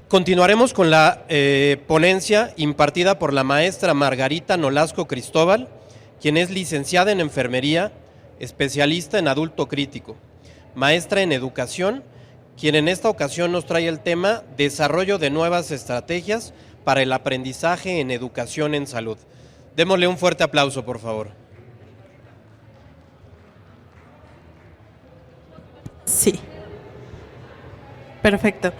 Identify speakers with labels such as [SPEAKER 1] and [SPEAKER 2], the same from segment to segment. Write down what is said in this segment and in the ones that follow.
[SPEAKER 1] Continuaremos con la ponencia impartida por la maestra Margarita Nolasco Cristóbal, quien es licenciada en enfermería, especialista en adulto crítico, maestra en educación, quien en esta ocasión nos trae el tema Desarrollo de nuevas estrategias para el aprendizaje en educación en salud. Démosle un fuerte aplauso, por favor.
[SPEAKER 2] Sí. Perfecto.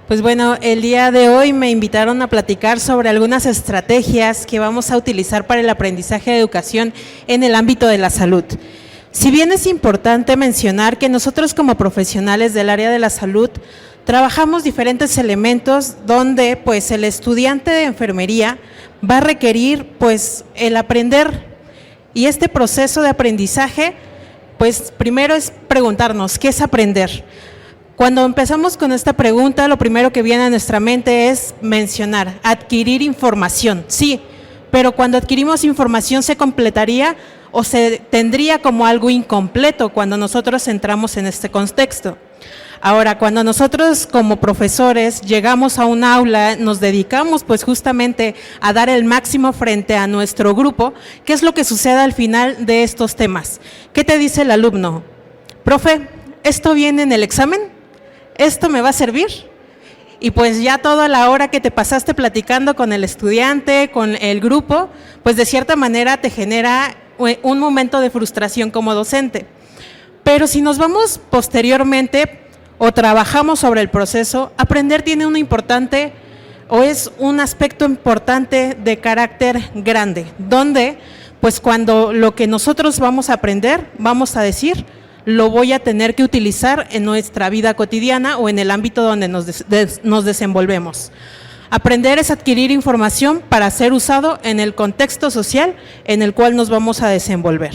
[SPEAKER 2] Pues bueno, el día de hoy me invitaron a platicar sobre algunas estrategias que vamos a utilizar para el aprendizaje de educación en el ámbito de la salud. Si bien es importante mencionar que nosotros como profesionales del área de la salud trabajamos diferentes elementos donde pues el estudiante de enfermería va a requerir pues el aprender, y este proceso de aprendizaje pues primero es preguntarnos ¿qué es aprender? Cuando empezamos con esta pregunta, lo primero que viene a nuestra mente es mencionar, adquirir información, sí, pero cuando adquirimos información se completaría o se tendría como algo incompleto cuando nosotros entramos en este contexto. Ahora, cuando nosotros como profesores llegamos a un aula, nos dedicamos pues justamente a dar el máximo frente a nuestro grupo, ¿qué es lo que sucede al final de estos temas? ¿Qué te dice el alumno? Profe, ¿esto viene en el examen? ¿Esto me va a servir? Y pues ya toda la hora que te pasaste platicando con el estudiante, con el grupo, pues de cierta manera te genera un momento de frustración como docente. Pero si nos vamos posteriormente o trabajamos sobre el proceso, aprender tiene una importante o es un aspecto importante de carácter grande, donde pues cuando lo que nosotros vamos a aprender, vamos a decir, lo voy a tener que utilizar en nuestra vida cotidiana o en el ámbito donde nos desenvolvemos. Aprender es adquirir información para ser usado en el contexto social en el cual nos vamos a desenvolver.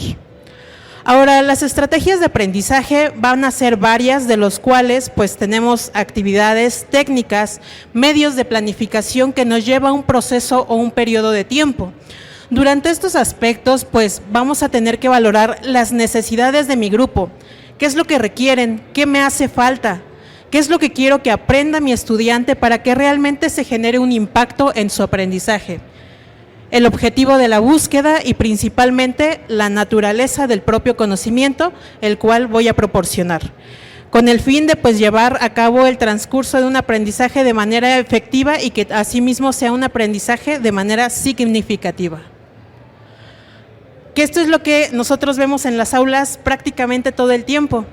[SPEAKER 2] Ahora, las estrategias de aprendizaje van a ser varias, de los cuales pues tenemos actividades técnicas, medios de planificación que nos lleva a un proceso o un periodo de tiempo. Durante estos aspectos, pues vamos a tener que valorar las necesidades de mi grupo, qué es lo que requieren, qué me hace falta, qué es lo que quiero que aprenda mi estudiante para que realmente se genere un impacto en su aprendizaje. El objetivo de la búsqueda y principalmente la naturaleza del propio conocimiento, el cual voy a proporcionar, con el fin de pues llevar a cabo el transcurso de un aprendizaje de manera efectiva y que asimismo sea un aprendizaje de manera significativa. Que esto es lo que nosotros vemos en las aulas prácticamente todo el tiempo,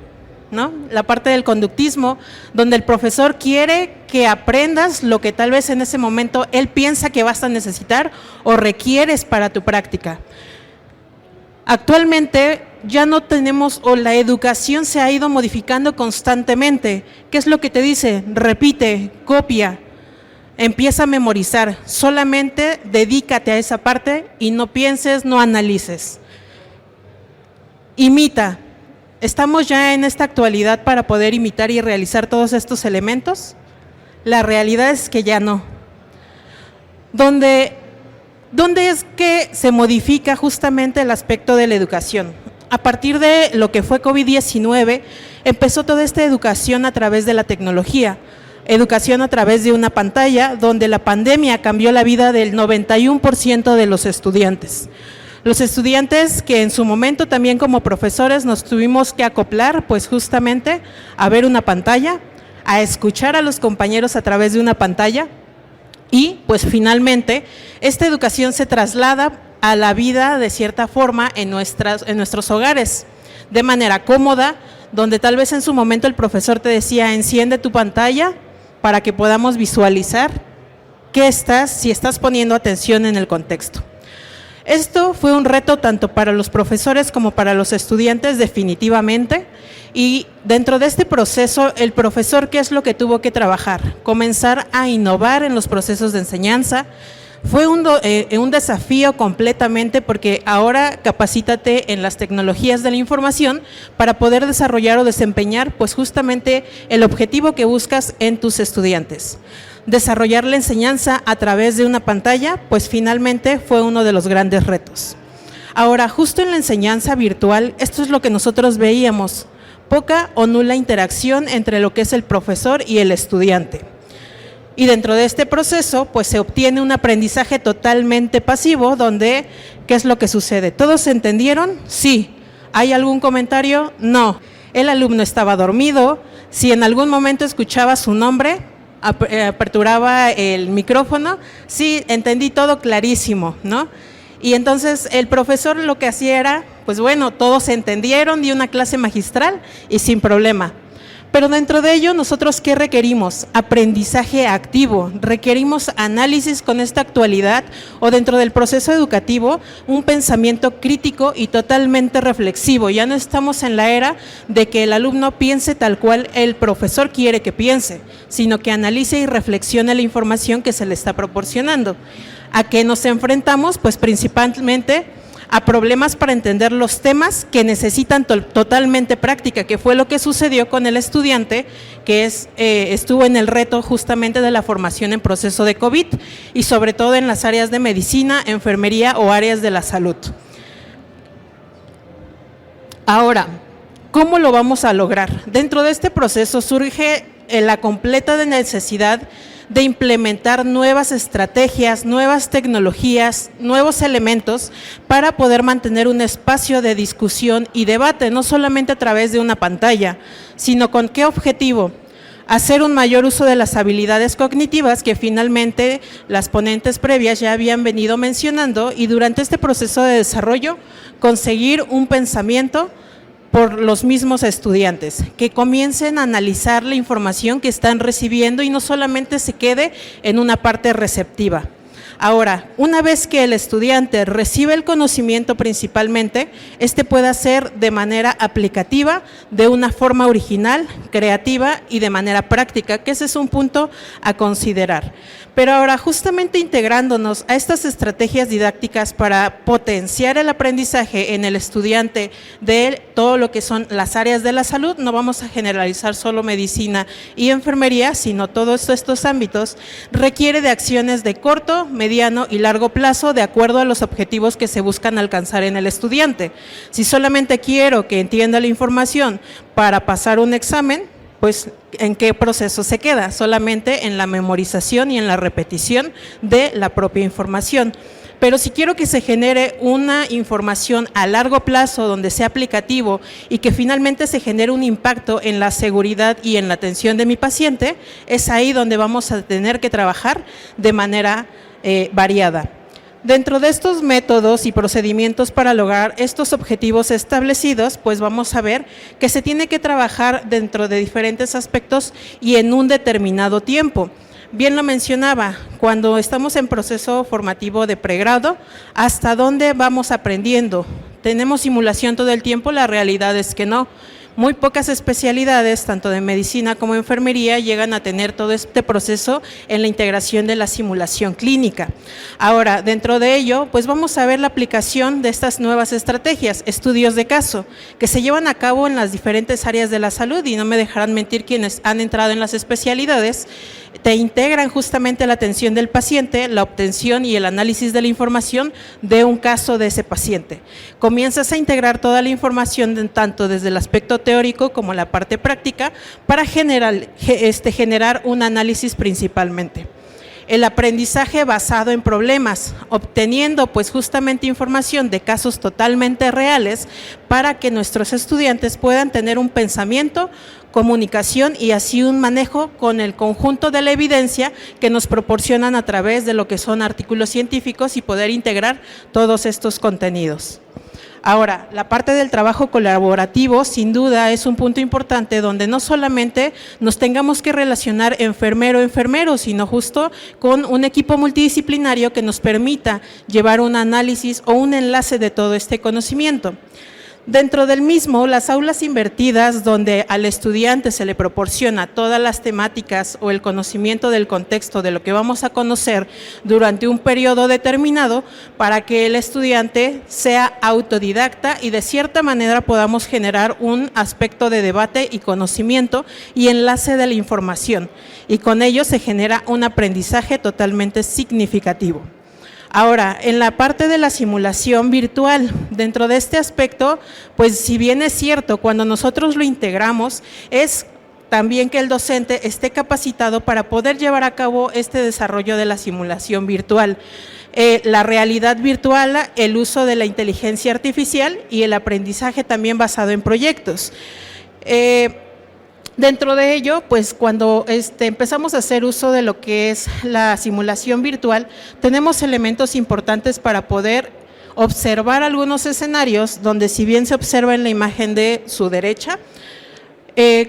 [SPEAKER 2] ¿no? La parte del conductismo, donde el profesor quiere que aprendas lo que tal vez en ese momento él piensa que vas a necesitar o requieres para tu práctica. Actualmente ya no tenemos, o la educación se ha ido modificando constantemente. ¿Qué es lo que te dice? Repite, copia, empieza a memorizar, solamente dedícate a esa parte y no pienses, no analices. Imita. ¿Estamos ya en esta actualidad para poder imitar y realizar todos estos elementos? La realidad es que ya no. ¿Dónde es que se modifica justamente el aspecto de la educación? A partir de lo que fue COVID-19, empezó toda esta educación a través de la tecnología, educación a través de una pantalla, donde la pandemia cambió la vida del 91% de los estudiantes. Los estudiantes que en su momento también como profesores nos tuvimos que acoplar pues justamente a ver una pantalla, a escuchar a los compañeros a través de una pantalla y pues finalmente esta educación se traslada a la vida de cierta forma en nuestros hogares, de manera cómoda, donde tal vez en su momento el profesor te decía enciende tu pantalla para que podamos visualizar si estás poniendo atención en el contexto. Esto fue un reto tanto para los profesores como para los estudiantes definitivamente, y dentro de este proceso el profesor, ¿qué es lo que tuvo que trabajar? Comenzar a innovar en los procesos de enseñanza. Fue un desafío completamente, porque ahora capacítate en las tecnologías de la información para poder desarrollar o desempeñar pues justamente el objetivo que buscas en tus estudiantes. Desarrollar la enseñanza a través de una pantalla, pues finalmente fue uno de los grandes retos. Ahora, justo en la enseñanza virtual, esto es lo que nosotros veíamos, poca o nula interacción entre lo que es el profesor y el estudiante. Y dentro de este proceso, pues se obtiene un aprendizaje totalmente pasivo, donde, ¿qué es lo que sucede? ¿Todos se entendieron? Sí. ¿Hay algún comentario? No. El alumno estaba dormido. Si en algún momento escuchaba su nombre, aperturaba el micrófono, sí, entendí todo clarísimo, ¿no? Y entonces el profesor lo que hacía era, pues bueno, todos se entendieron, dio una clase magistral y sin problema. Pero dentro de ello, ¿nosotros qué requerimos? Aprendizaje activo, requerimos análisis con esta actualidad o dentro del proceso educativo, un pensamiento crítico y totalmente reflexivo. Ya no estamos en la era de que el alumno piense tal cual el profesor quiere que piense, sino que analice y reflexione la información que se le está proporcionando. ¿A qué nos enfrentamos? Pues principalmente a problemas para entender los temas que necesitan totalmente práctica, que fue lo que sucedió con el estudiante que estuvo en el reto justamente de la formación en proceso de COVID y sobre todo en las áreas de medicina, enfermería o áreas de la salud. Ahora, ¿cómo lo vamos a lograr? Dentro de este proceso surge la completa necesidad de implementar nuevas estrategias, nuevas tecnologías, nuevos elementos para poder mantener un espacio de discusión y debate, no solamente a través de una pantalla, sino con qué objetivo: hacer un mayor uso de las habilidades cognitivas que finalmente las ponentes previas ya habían venido mencionando, y durante este proceso de desarrollo conseguir un pensamiento por los mismos estudiantes, que comiencen a analizar la información que están recibiendo y no solamente se quede en una parte receptiva. Ahora, una vez que el estudiante recibe el conocimiento principalmente, este puede hacer de manera aplicativa, de una forma original, creativa y de manera práctica, que ese es un punto a considerar. Pero ahora, justamente integrándonos a estas estrategias didácticas para potenciar el aprendizaje en el estudiante de todo lo que son las áreas de la salud, no vamos a generalizar solo medicina y enfermería, sino todos estos ámbitos, requiere de acciones de corto, mediano y largo plazo de acuerdo a los objetivos que se buscan alcanzar en el estudiante. Si solamente quiero que entienda la información para pasar un examen, pues ¿en qué proceso se queda? Solamente en la memorización y en la repetición de la propia información. Pero si quiero que se genere una información a largo plazo donde sea aplicativo y que finalmente se genere un impacto en la seguridad y en la atención de mi paciente, es ahí donde vamos a tener que trabajar de manera variada. Dentro de estos métodos y procedimientos para lograr estos objetivos establecidos, pues vamos a ver que se tiene que trabajar dentro de diferentes aspectos y en un determinado tiempo. Bien lo mencionaba, cuando estamos en proceso formativo de pregrado, ¿hasta dónde vamos aprendiendo? ¿Tenemos simulación todo el tiempo? La realidad es que no. Muy pocas especialidades, tanto de medicina como enfermería, llegan a tener todo este proceso en la integración de la simulación clínica. Ahora, dentro de ello, pues vamos a ver la aplicación de estas nuevas estrategias, estudios de caso, que se llevan a cabo en las diferentes áreas de la salud, y no me dejarán mentir quienes han entrado en las especialidades, te integran justamente la atención del paciente, la obtención y el análisis de la información de un caso de ese paciente. Comienzas a integrar toda la información tanto desde el aspecto teórico como la parte práctica para generar un análisis principalmente. El aprendizaje basado en problemas, obteniendo pues justamente información de casos totalmente reales para que nuestros estudiantes puedan tener un pensamiento, comunicación y así un manejo con el conjunto de la evidencia que nos proporcionan a través de lo que son artículos científicos y poder integrar todos estos contenidos. Ahora, la parte del trabajo colaborativo sin duda es un punto importante donde no solamente nos tengamos que relacionar enfermero-enfermero, sino justo con un equipo multidisciplinario que nos permita llevar un análisis o un enlace de todo este conocimiento. Dentro del mismo, las aulas invertidas, donde al estudiante se le proporciona todas las temáticas o el conocimiento del contexto de lo que vamos a conocer durante un periodo determinado, para que el estudiante sea autodidacta y de cierta manera podamos generar un aspecto de debate y conocimiento y enlace de la información, y con ello se genera un aprendizaje totalmente significativo. Ahora, en la parte de la simulación virtual, dentro de este aspecto, pues si bien es cierto, cuando nosotros lo integramos, es también que el docente esté capacitado para poder llevar a cabo este desarrollo de la simulación virtual. La realidad virtual, el uso de la inteligencia artificial y el aprendizaje también basado en proyectos. Dentro de ello, pues cuando empezamos a hacer uso de lo que es la simulación virtual, tenemos elementos importantes para poder observar algunos escenarios donde, si bien se observa en la imagen de su derecha,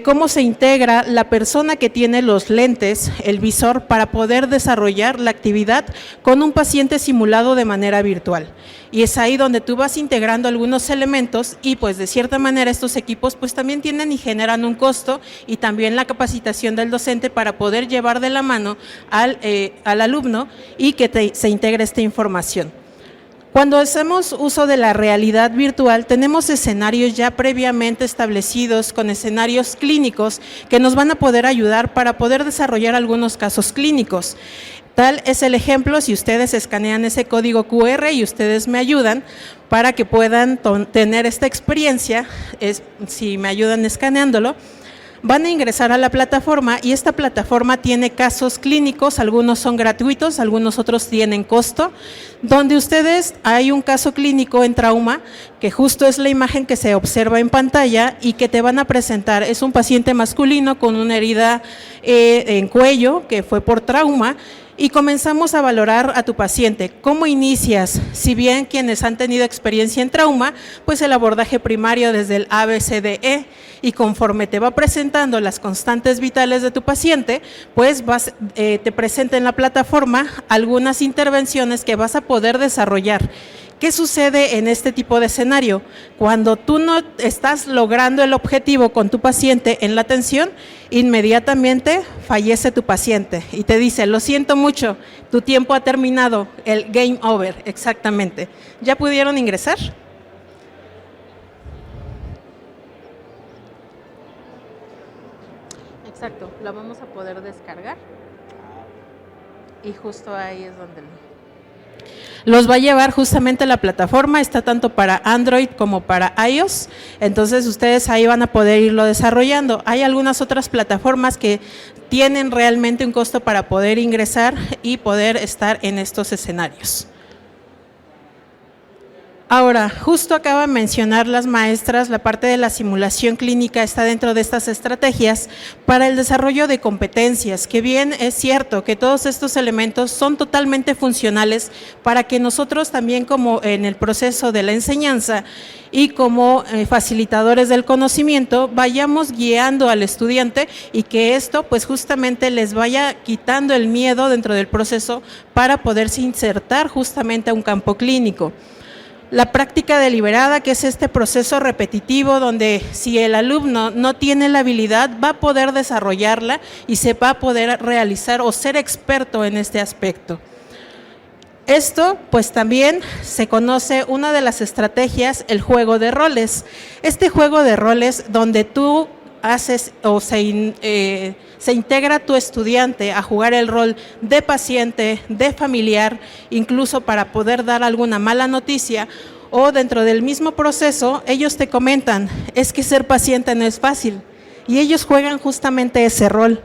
[SPEAKER 2] cómo se integra la persona que tiene los lentes, el visor, para poder desarrollar la actividad con un paciente simulado de manera virtual. Y es ahí donde tú vas integrando algunos elementos y pues de cierta manera estos equipos pues también tienen y generan un costo, y también la capacitación del docente para poder llevar de la mano al alumno y que se integre esta información. Cuando hacemos uso de la realidad virtual, tenemos escenarios ya previamente establecidos con escenarios clínicos que nos van a poder ayudar para poder desarrollar algunos casos clínicos. Tal es el ejemplo, si ustedes escanean ese código QR y ustedes me ayudan para que puedan tener esta experiencia, si me ayudan escaneándolo, van a ingresar a la plataforma y esta plataforma tiene casos clínicos, algunos son gratuitos, algunos otros tienen costo, donde ustedes hay un caso clínico en trauma, que justo es la imagen que se observa en pantalla y que te van a presentar. Es un paciente masculino con una herida en cuello que fue por trauma. Y comenzamos a valorar a tu paciente. ¿Cómo inicias? Si bien quienes han tenido experiencia en trauma, pues el abordaje primario desde el ABCDE, y conforme te va presentando las constantes vitales de tu paciente, pues te presenta en la plataforma algunas intervenciones que vas a poder desarrollar. ¿Qué sucede en este tipo de escenario? Cuando tú no estás logrando el objetivo con tu paciente en la atención, inmediatamente fallece tu paciente y te dice: lo siento mucho, tu tiempo ha terminado, el game over, exactamente. ¿Ya pudieron ingresar? Exacto, la vamos a poder descargar y justo ahí es donde los va a llevar justamente a la plataforma. Está tanto para Android como para iOS, entonces ustedes ahí van a poder irlo desarrollando. Hay algunas otras plataformas que tienen realmente un costo para poder ingresar y poder estar en estos escenarios. Ahora, justo acaba de mencionar las maestras, la parte de la simulación clínica está dentro de estas estrategias para el desarrollo de competencias, que bien es cierto que todos estos elementos son totalmente funcionales para que nosotros también, como en el proceso de la enseñanza y como facilitadores del conocimiento, vayamos guiando al estudiante y que esto pues justamente les vaya quitando el miedo dentro del proceso para poderse insertar justamente a un campo clínico. La práctica deliberada, que es este proceso repetitivo donde si el alumno no tiene la habilidad, va a poder desarrollarla y se va a poder realizar o ser experto en este aspecto. Esto, pues también se conoce una de las estrategias, el juego de roles. Este juego de roles donde tú haces o se integra tu estudiante a jugar el rol de paciente, de familiar, incluso para poder dar alguna mala noticia, o dentro del mismo proceso ellos te comentan: es que ser paciente no es fácil, y ellos juegan justamente ese rol.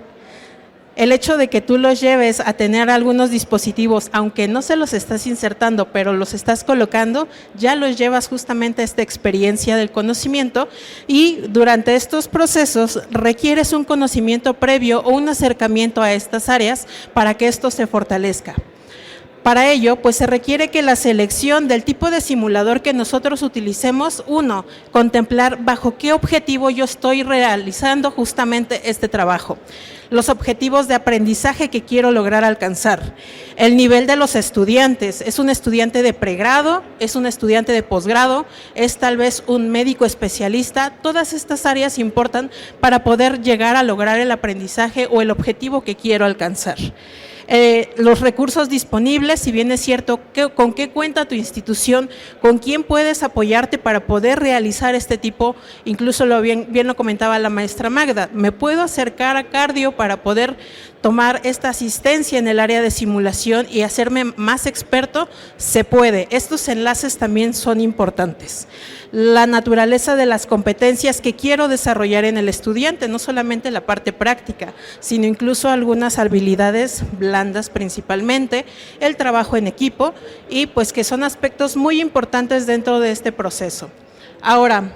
[SPEAKER 2] El hecho de que tú los lleves a tener algunos dispositivos, aunque no se los estás insertando, pero los estás colocando, ya los llevas justamente a esta experiencia del conocimiento, y durante estos procesos requieres un conocimiento previo o un acercamiento a estas áreas para que esto se fortalezca. Para ello, pues se requiere que la selección del tipo de simulador que nosotros utilicemos, uno, contemplar bajo qué objetivo yo estoy realizando justamente este trabajo, los objetivos de aprendizaje que quiero lograr alcanzar, el nivel de los estudiantes, es un estudiante de pregrado, es un estudiante de posgrado, es tal vez un médico especialista. Todas estas áreas importan para poder llegar a lograr el aprendizaje o el objetivo que quiero alcanzar. Los recursos disponibles, si bien es cierto, con qué cuenta tu institución, con quién puedes apoyarte para poder realizar este tipo, incluso bien lo comentaba la maestra Magda, me puedo acercar a cardio para poder tomar esta asistencia en el área de simulación y hacerme más experto, se puede. Estos enlaces también son importantes. La naturaleza de las competencias que quiero desarrollar en el estudiante, no solamente la parte práctica, sino incluso algunas habilidades blandas principalmente, el trabajo en equipo y pues que son aspectos muy importantes dentro de este proceso. Ahora,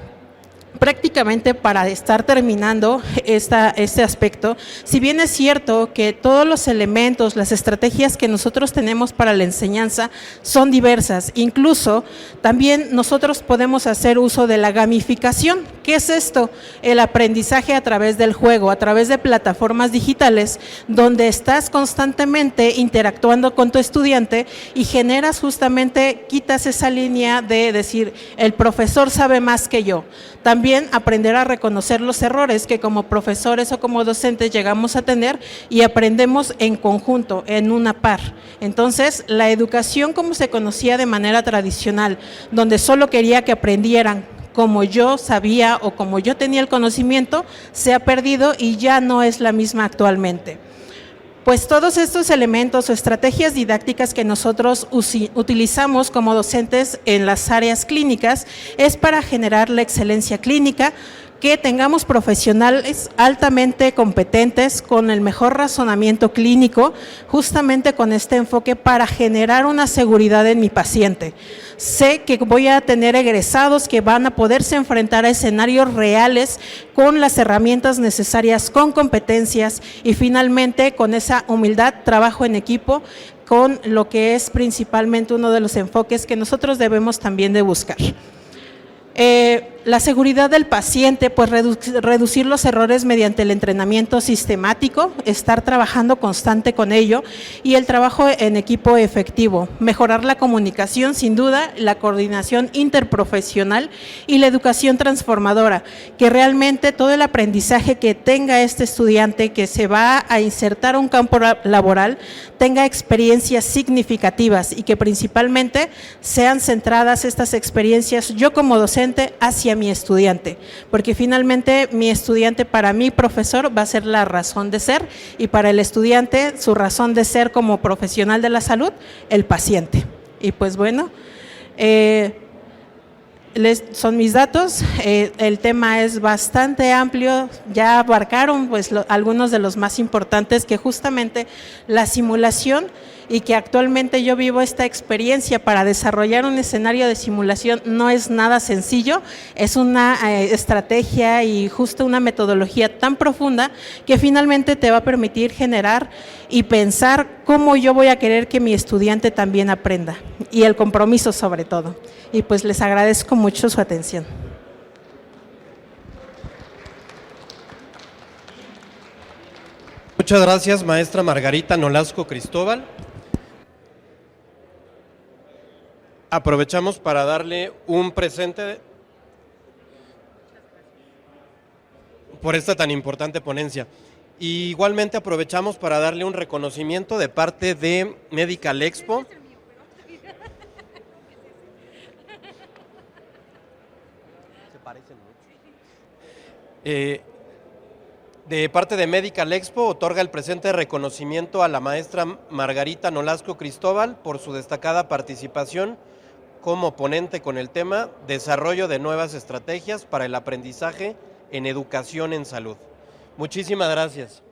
[SPEAKER 2] prácticamente para estar terminando este aspecto, si bien es cierto que todos los elementos, las estrategias que nosotros tenemos para la enseñanza son diversas, incluso también nosotros podemos hacer uso de la gamificación. ¿Qué es esto? El aprendizaje a través del juego, a través de plataformas digitales, donde estás constantemente interactuando con tu estudiante y generas justamente, quitas esa línea de decir, el profesor sabe más que yo. También aprender a reconocer los errores que como profesores o como docentes llegamos a tener y aprendemos en conjunto, en una par. Entonces, la educación como se conocía de manera tradicional, donde solo quería que aprendieran como yo sabía o como yo tenía el conocimiento, se ha perdido y ya no es la misma actualmente. Pues todos estos elementos o estrategias didácticas que nosotros utilizamos como docentes en las áreas clínicas es para generar la excelencia clínica, que tengamos profesionales altamente competentes con el mejor razonamiento clínico, justamente con este enfoque para generar una seguridad en mi paciente. Sé que voy a tener egresados que van a poderse enfrentar a escenarios reales con las herramientas necesarias, con competencias y finalmente con esa humildad, trabajo en equipo, con lo que es principalmente uno de los enfoques que nosotros debemos también de buscar. La seguridad del paciente, pues reducir los errores mediante el entrenamiento sistemático, estar trabajando constante con ello y el trabajo en equipo efectivo, mejorar la comunicación sin duda, la coordinación interprofesional y la educación transformadora, que realmente todo el aprendizaje que tenga este estudiante que se va a insertar a un campo laboral tenga experiencias significativas y que principalmente sean centradas estas experiencias yo como docente hacia mi estudiante, porque finalmente mi estudiante para mi profesor va a ser la razón de ser y para el estudiante su razón de ser como profesional de la salud, el paciente. Y pues bueno, son mis datos, el tema es bastante amplio, ya abarcaron pues algunos de los más importantes, que justamente la simulación y que actualmente yo vivo esta experiencia para desarrollar un escenario de simulación no es nada sencillo, es una estrategia y justo una metodología tan profunda que finalmente te va a permitir generar y pensar cómo yo voy a querer que mi estudiante también aprenda y el compromiso sobre todo. Y pues les agradezco mucho su atención.
[SPEAKER 1] Muchas gracias, maestra Margarita Nolasco Cristóbal. Aprovechamos para darle un presente por esta tan importante ponencia. Y igualmente aprovechamos para darle un reconocimiento de parte de Medical Expo. Se parecen mucho. De parte de Medical Expo otorga el presente reconocimiento a la maestra Margarita Nolasco Cristóbal por su destacada participación como ponente con el tema Desarrollo de nuevas estrategias para el aprendizaje en educación en salud. Muchísimas gracias.